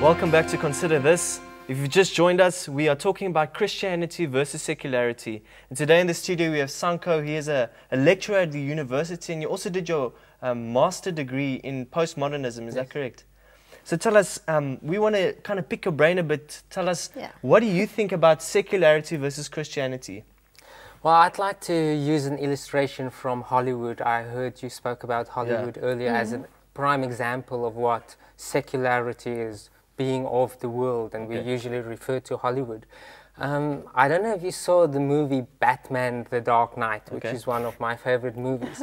Welcome back to Consider This. If you've just joined us, we are talking about Christianity versus secularity. And today in the studio we have Sanko. He is a lecturer at the university, and you also did your master degree in post-modernism, is that correct? So tell us, we want to kind of pick your brain a bit. Tell us, what do you think about secularity versus Christianity? Well, I'd like to use an illustration from Hollywood. I heard you spoke about Hollywood earlier as a prime example of what secularity is, being of the world, and we usually refer to Hollywood. I don't know if you saw the movie Batman The Dark Knight, which is one of my favorite movies.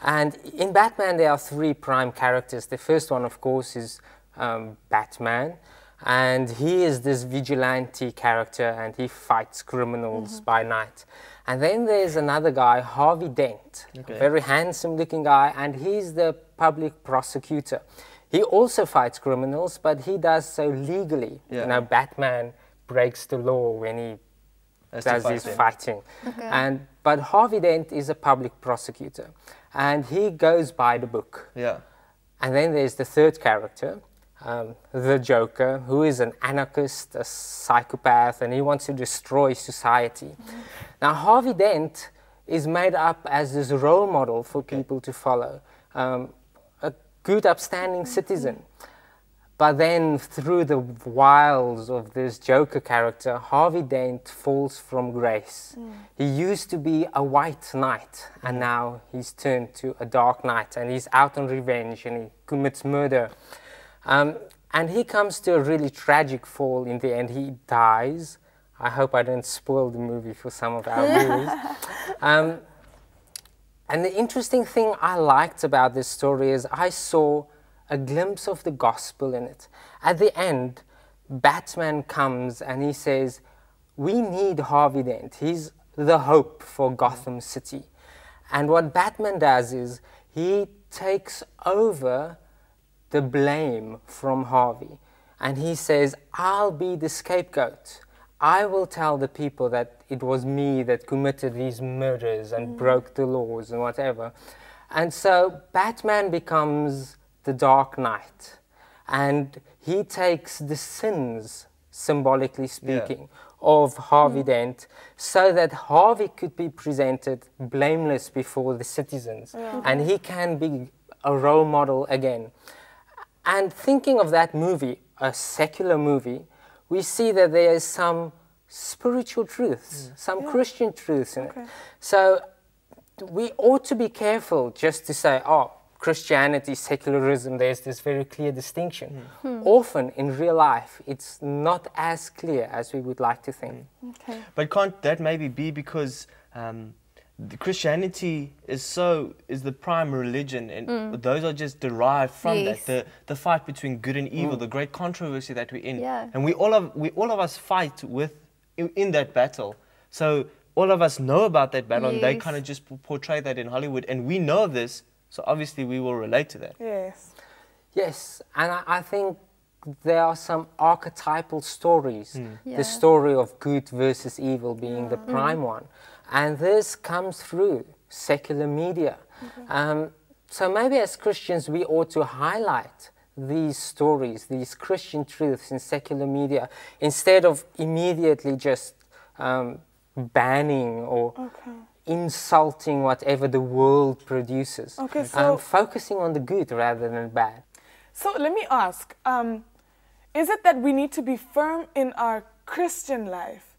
And in Batman there are three prime characters. The first one, of course, is Batman, and he is this vigilante character and he fights criminals by night. And then there's another guy, Harvey Dent, a very handsome looking guy, and he's the public prosecutor. He also fights criminals, but he does so legally. You know, Batman breaks the law when he does his fighting. But Harvey Dent is a public prosecutor, and he goes by the book. And then there's the third character, the Joker, who is an anarchist, a psychopath, and he wants to destroy society. Now, Harvey Dent is made up as this role model for people to follow. A good, upstanding citizen. But then, through the wiles of this Joker character, Harvey Dent falls from grace. He used to be a white knight, and now he's turned to a dark knight, and he's out on revenge, and he commits murder. And he comes to a really tragic fall in the end. He dies. I hope I don't spoil the movie for some of our viewers. And the interesting thing I liked about this story is I saw a glimpse of the gospel in it. At the end, Batman comes and he says, we need Harvey Dent. He's the hope for Gotham City. And what Batman does is he takes over the blame from Harvey. And he says, I'll be the scapegoat. I will tell the people that it was me that committed these murders and broke the laws and whatever. And so Batman becomes the Dark Knight, and he takes the sins, symbolically speaking, of Harvey Dent, so that Harvey could be presented blameless before the citizens, and he can be a role model again. And thinking of that movie, a secular movie, we see that there is some spiritual truths, some Christian truths in it. So we ought to be careful just to say, oh, Christianity, secularism, there's this very clear distinction. Often in real life, it's not as clear as we would like to think. But can't that maybe be because the Christianity is the prime religion, and those are just derived from that, the fight between good and evil, the great controversy that we're in, and we all of us fight in that battle. So all of us know about that battle, and they kind of just portray that in Hollywood, and we know this, so obviously we will relate to that. Yes, and I think there are some archetypal stories, the story of good versus evil being the prime one. And this comes through secular media. So maybe as Christians we ought to highlight these stories, these Christian truths in secular media, instead of immediately just banning or insulting whatever the world produces. So focusing on the good rather than bad. So let me ask, is it that we need to be firm in our Christian life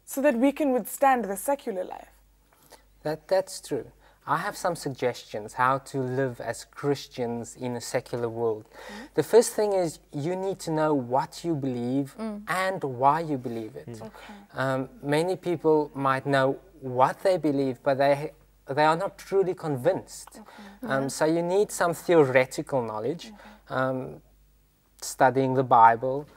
so that we can withstand the secular life? That's true. I have some suggestions how to live as Christians in a secular world. The first thing is you need to know what you believe and why you believe it. Many people might know what they believe, but they are not truly convinced. So you need some theoretical knowledge, studying the Bible,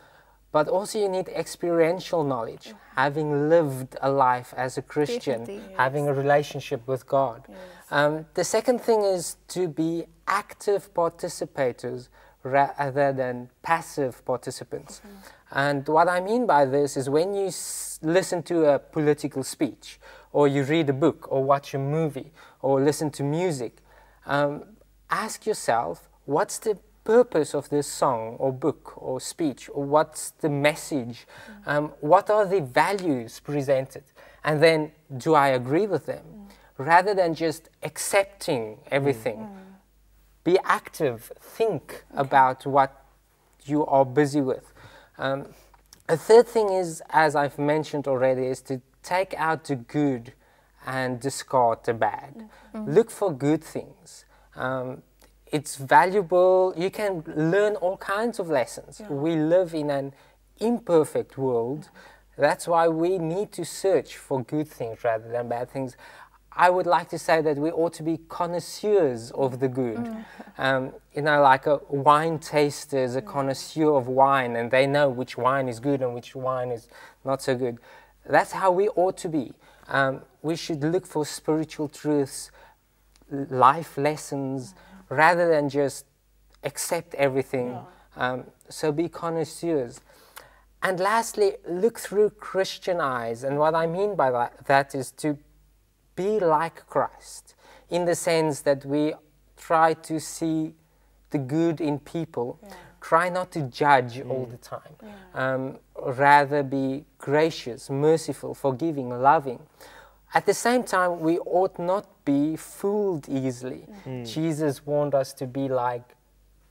but also you need experiential knowledge, having lived a life as a Christian, having a relationship with God. The second thing is to be active participators rather than passive participants. And what I mean by this is when you listen to a political speech, or you read a book, or watch a movie, or listen to music, ask yourself, what's the purpose of this song or book or speech, or what's the message, what are the values presented, and then do I agree with them, rather than just accepting everything. Be active, think about what you are busy with. A third thing is, as I've mentioned already, is to take out the good and discard the bad. Look for good things. It's valuable. You can learn all kinds of lessons. We live in an imperfect world. That's why we need to search for good things rather than bad things. I would like to say that we ought to be connoisseurs of the good. You know, like a wine taster is a connoisseur of wine, and they know which wine is good and which wine is not so good. That's how we ought to be. We should look for spiritual truths, life lessons, rather than just accept everything. So be connoisseurs. And lastly, look through Christian eyes. And what I mean by that is to be like Christ, in the sense that we try to see the good in people, try not to judge all the time, rather be gracious, merciful, forgiving, loving. At the same time, we ought not be fooled easily. Jesus warned us to be like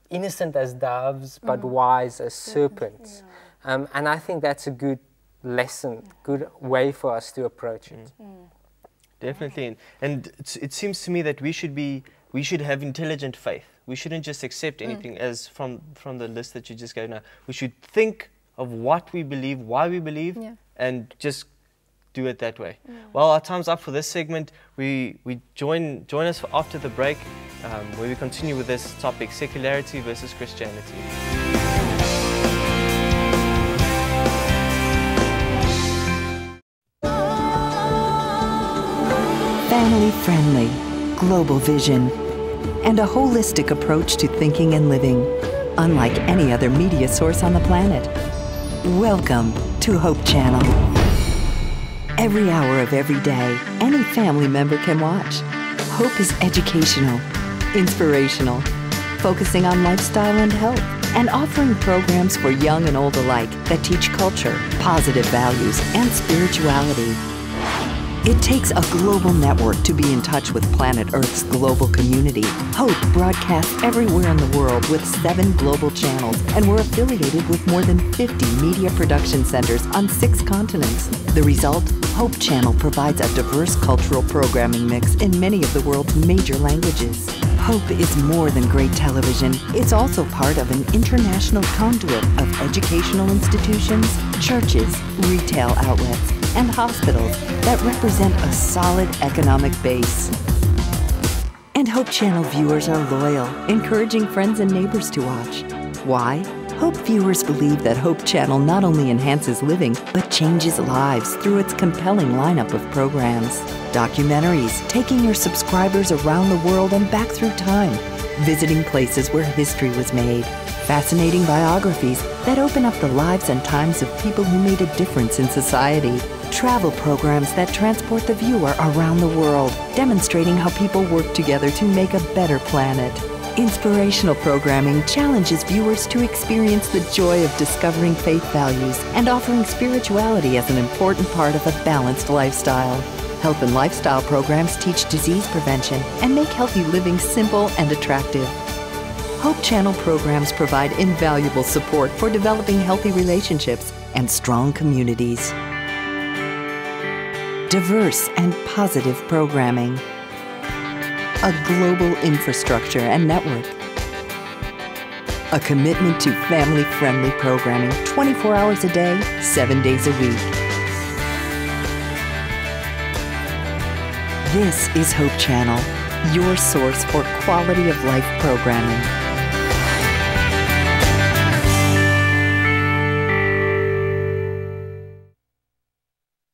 innocent as doves, but wise as serpents. And I think that's a good lesson, good way for us to approach it. Definitely, and it seems to me that we should have intelligent faith. We shouldn't just accept anything as from the list that you just gave now. We should think of what we believe, why we believe, and just do it that way. Well, our time's up for this segment. We join us after the break, where we continue with this topic: secularity versus Christianity. Family-friendly, global vision, and a holistic approach to thinking and living, unlike any other media source on the planet. Welcome to Hope Channel. Every hour of every day, any family member can watch. Hope is educational, inspirational, focusing on lifestyle and health, and offering programs for young and old alike that teach culture, positive values, and spirituality. It takes a global network to be in touch with planet Earth's global community. Hope broadcasts everywhere in the world with 7 global channels, and we're affiliated with more than 50 media production centers on 6 continents. The result? Hope Channel provides a diverse cultural programming mix in many of the world's major languages. Hope is more than great television. It's also part of an international conduit of educational institutions, churches, retail outlets, and hospitals that represent a solid economic base. And Hope Channel viewers are loyal, encouraging friends and neighbors to watch. Why? Hope viewers believe that Hope Channel not only enhances living, but changes lives through its compelling lineup of programs. Documentaries taking your subscribers around the world and back through time, visiting places where history was made. Fascinating biographies that open up the lives and times of people who made a difference in society. Travel programs that transport the viewer around the world, demonstrating how people work together to make a better planet. Inspirational programming challenges viewers to experience the joy of discovering faith values and offering spirituality as an important part of a balanced lifestyle. Health and lifestyle programs teach disease prevention and make healthy living simple and attractive. Hope Channel programs provide invaluable support for developing healthy relationships and strong communities. Diverse and positive programming. A global infrastructure and network. A commitment to family-friendly programming 24 hours a day, 7 days a week. This is Hope Channel, your source for quality of life programming.